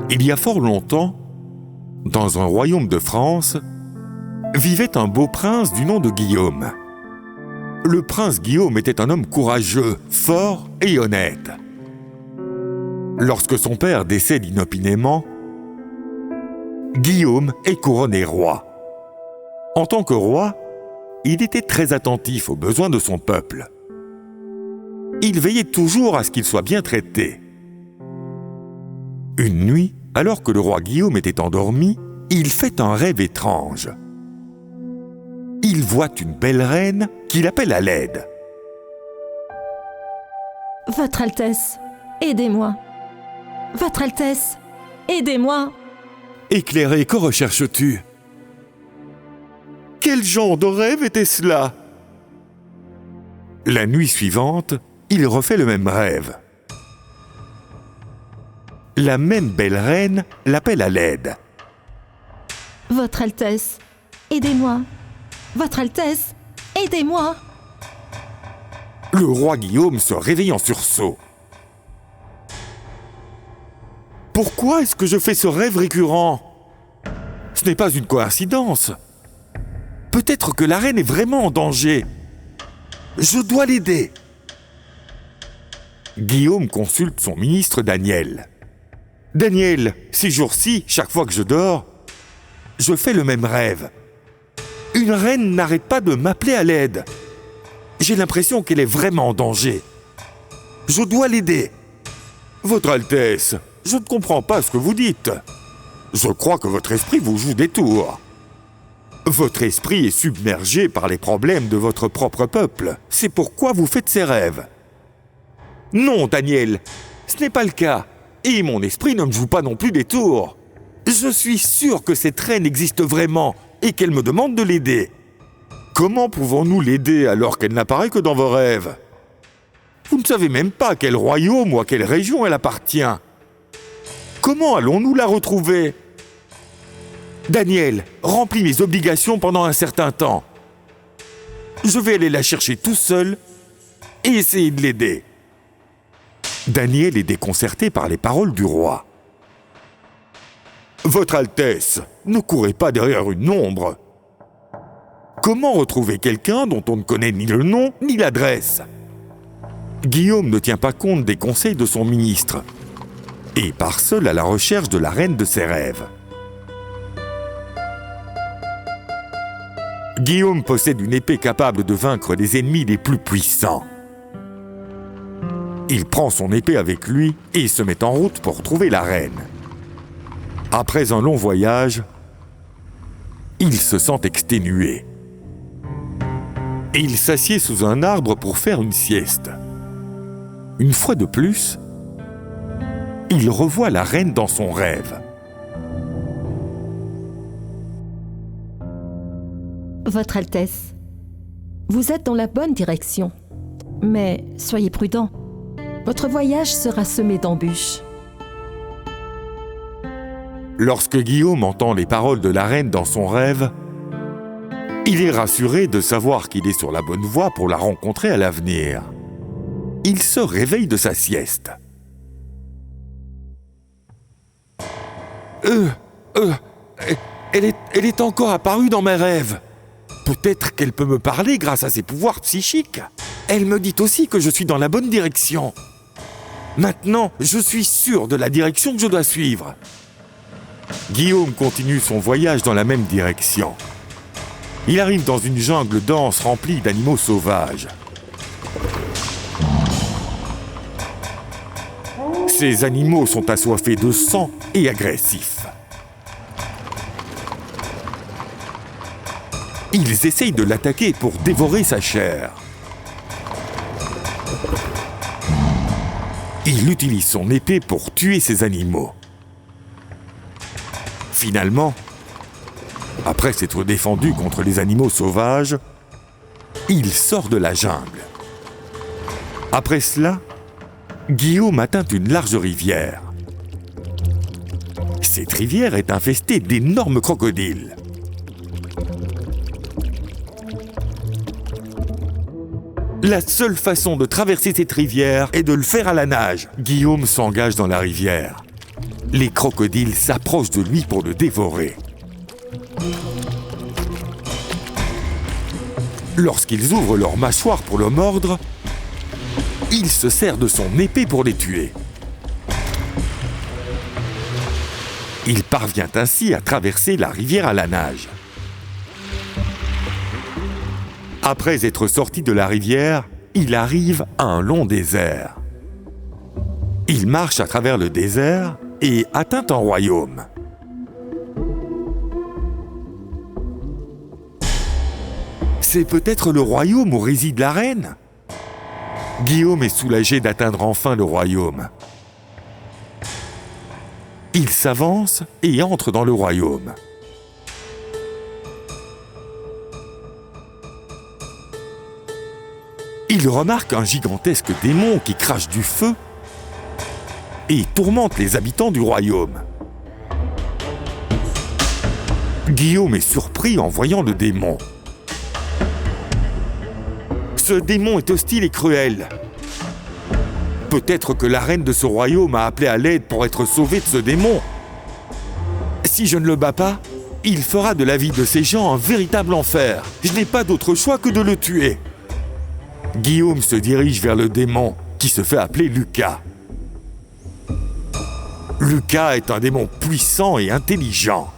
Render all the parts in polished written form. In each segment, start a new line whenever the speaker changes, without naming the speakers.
Il y a fort longtemps, dans un royaume de France, vivait un beau prince du nom de Guillaume. Le prince Guillaume était un homme courageux, fort et honnête. Lorsque son père décède inopinément, Guillaume est couronné roi. En tant que roi, il était très attentif aux besoins de son peuple. Il veillait toujours à ce qu'il soit bien traité. Une nuit, alors que le roi Guillaume était endormi, il fait un rêve étrange. Il voit une belle reine qu'il appelle à l'aide.
« Votre Altesse, aidez-moi. Votre Altesse, aidez-moi. »
Éclairé, que recherches-tu ? Quel genre de rêve était cela ? La nuit suivante, il refait le même rêve. La même belle reine l'appelle à l'aide.
« Votre Altesse, aidez-moi. Votre Altesse, aidez-moi. »
Le roi Guillaume se réveille en sursaut. Pourquoi est-ce que je fais ce rêve récurrent ? Ce n'est pas une coïncidence. Peut-être que la reine est vraiment en danger. Je dois l'aider. Guillaume consulte son ministre Daniel. « Daniel, ces jours-ci, chaque fois que je dors, je fais le même rêve. Une reine n'arrête pas de m'appeler à l'aide. J'ai l'impression qu'elle est vraiment en danger. Je dois l'aider. Votre Altesse, je ne comprends pas ce que vous dites. Je crois que votre esprit vous joue des tours. Votre esprit est submergé par les problèmes de votre propre peuple. C'est pourquoi vous faites ces rêves. Non, Daniel, ce n'est pas le cas. Et mon esprit ne me joue pas non plus des tours. Je suis sûr que cette reine existe vraiment et qu'elle me demande de l'aider. Comment pouvons-nous l'aider alors qu'elle n'apparaît que dans vos rêves ? Vous ne savez même pas à quel royaume ou à quelle région elle appartient. Comment allons-nous la retrouver ? Daniel, remplis mes obligations pendant un certain temps. Je vais aller la chercher tout seul et essayer de l'aider. Daniel est déconcerté par les paroles du roi. Votre Altesse, ne courez pas derrière une ombre. Comment retrouver quelqu'un dont on ne connaît ni le nom ni l'adresse ? Guillaume ne tient pas compte des conseils de son ministre et part seul à la recherche de la reine de ses rêves. Guillaume possède une épée capable de vaincre les ennemis les plus puissants. Il prend son épée avec lui et se met en route pour trouver la reine. Après un long voyage, il se sent exténué. Et il s'assied sous un arbre pour faire une sieste. Une fois de plus, il revoit la reine dans son rêve.
Votre Altesse, vous êtes dans la bonne direction. Mais soyez prudent. Votre voyage sera semé d'embûches.
Lorsque Guillaume entend les paroles de la reine dans son rêve, il est rassuré de savoir qu'il est sur la bonne voie pour la rencontrer à l'avenir. Il se réveille de sa sieste. Elle est encore apparue dans mes rêves. Peut-être qu'elle peut me parler grâce à ses pouvoirs psychiques. Elle me dit aussi que je suis dans la bonne direction. Maintenant, je suis sûr de la direction que je dois suivre. Guillaume continue son voyage dans la même direction. Il arrive dans une jungle dense remplie d'animaux sauvages. Ces animaux sont assoiffés de sang et agressifs. Ils essayent de l'attaquer pour dévorer sa chair. Il utilise son épée pour tuer ces animaux. Finalement, après s'être défendu contre les animaux sauvages, il sort de la jungle. Après cela, Guillaume atteint une large rivière. Cette rivière est infestée d'énormes crocodiles. La seule façon de traverser cette rivière est de le faire à la nage. Guillaume s'engage dans la rivière. Les crocodiles s'approchent de lui pour le dévorer. Lorsqu'ils ouvrent leurs mâchoires pour le mordre, il se sert de son épée pour les tuer. Il parvient ainsi à traverser la rivière à la nage. Après être sorti de la rivière, il arrive à un long désert. Il marche à travers le désert et atteint un royaume. C'est peut-être le royaume où réside la reine ? Guillaume est soulagé d'atteindre enfin le royaume. Il s'avance et entre dans le royaume. Il remarque un gigantesque démon qui crache du feu et tourmente les habitants du royaume. Guillaume est surpris en voyant le démon. Ce démon est hostile et cruel. Peut-être que la reine de ce royaume a appelé à l'aide pour être sauvée de ce démon. Si je ne le bats pas, il fera de la vie de ces gens un véritable enfer. Je n'ai pas d'autre choix que de le tuer. Guillaume se dirige vers le démon, qui se fait appeler Lucas. Lucas est un démon puissant et intelligent.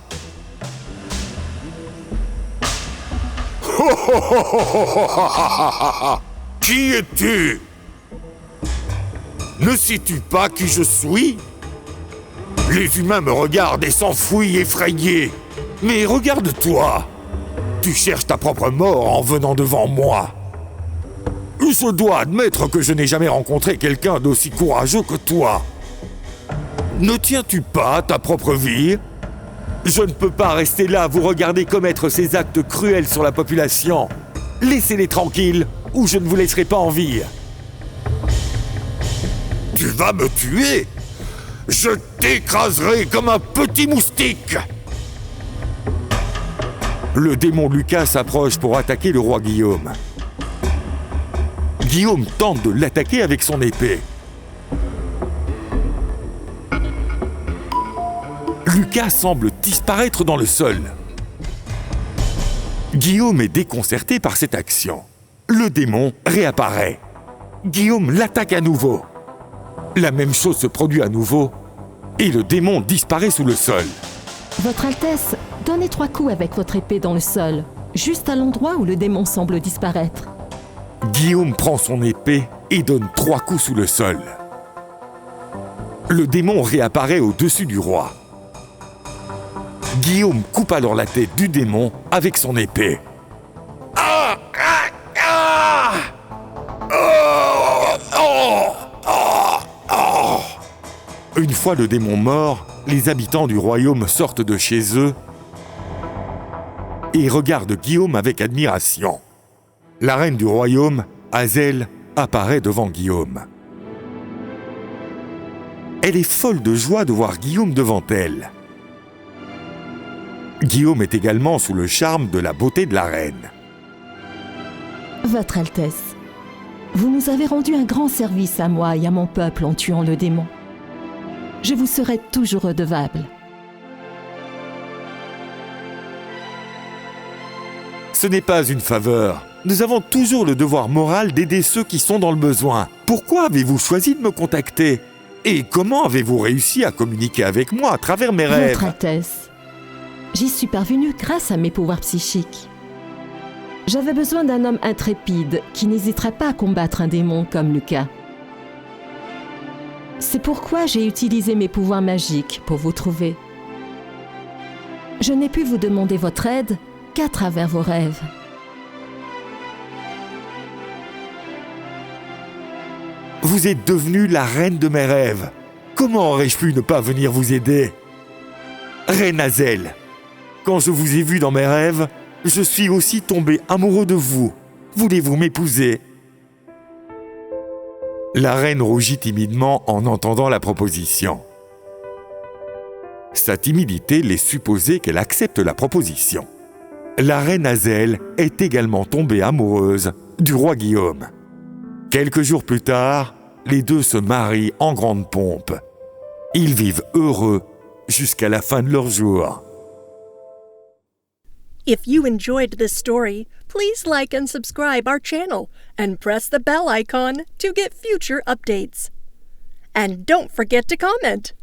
Qui es-tu ? Ne sais-tu pas qui je suis ? Les humains me regardent et s'enfuient effrayés. Mais regarde-toi. Tu cherches ta propre mort en venant devant moi. Je dois admettre que je n'ai jamais rencontré quelqu'un d'aussi courageux que toi. Ne tiens-tu pas ta propre vie ? Je ne peux pas rester là à vous regarder commettre ces actes cruels sur la population. Laissez-les tranquilles, ou je ne vous laisserai pas en vie. Tu vas me tuer ? Je t'écraserai comme un petit moustique ! Le démon Lucas s'approche pour attaquer le roi Guillaume. Guillaume tente de l'attaquer avec son épée. Lucas semble disparaître dans le sol. Guillaume est déconcerté par cette action. Le démon réapparaît. Guillaume l'attaque à nouveau. La même chose se produit à nouveau et le démon disparaît sous le sol.
Votre Altesse, donnez 3 coups avec votre épée dans le sol, juste à l'endroit où le démon semble disparaître.
Guillaume prend son épée et donne 3 coups sous le sol. Le démon réapparaît au-dessus du roi. Guillaume coupe alors la tête du démon avec son épée. Une fois le démon mort, les habitants du royaume sortent de chez eux et regardent Guillaume avec admiration. La reine du royaume, Hazel, apparaît devant Guillaume. Elle est folle de joie de voir Guillaume devant elle. Guillaume est également sous le charme de la beauté de la reine.
Votre Altesse, vous nous avez rendu un grand service à moi et à mon peuple en tuant le démon. Je vous serai toujours redevable.
Ce n'est pas une faveur. Nous avons toujours le devoir moral d'aider ceux qui sont dans le besoin. Pourquoi avez-vous choisi de me contacter ? Et comment avez-vous réussi à communiquer avec moi à travers mes rêves ?
Votre Altesse, j'y suis parvenue grâce à mes pouvoirs psychiques. J'avais besoin d'un homme intrépide qui n'hésiterait pas à combattre un démon comme Lucas. C'est pourquoi j'ai utilisé mes pouvoirs magiques pour vous trouver. Je n'ai pu vous demander votre aide qu'à travers vos rêves.
Vous êtes devenue la reine de mes rêves. Comment aurais-je pu ne pas venir vous aider ? Reine Hazel, quand je vous ai vu dans mes rêves, je suis aussi tombé amoureux de vous. Voulez-vous m'épouser ? La reine rougit timidement en entendant la proposition. Sa timidité laisse supposer qu'elle accepte la proposition. La reine Hazel est également tombée amoureuse du roi Guillaume. Quelques jours plus tard, les deux se marient en grande pompe. Ils vivent heureux jusqu'à la fin de leurs jours.
If you enjoyed this story, please like and subscribe our channel and press the bell icon to get future updates. And don't forget to comment.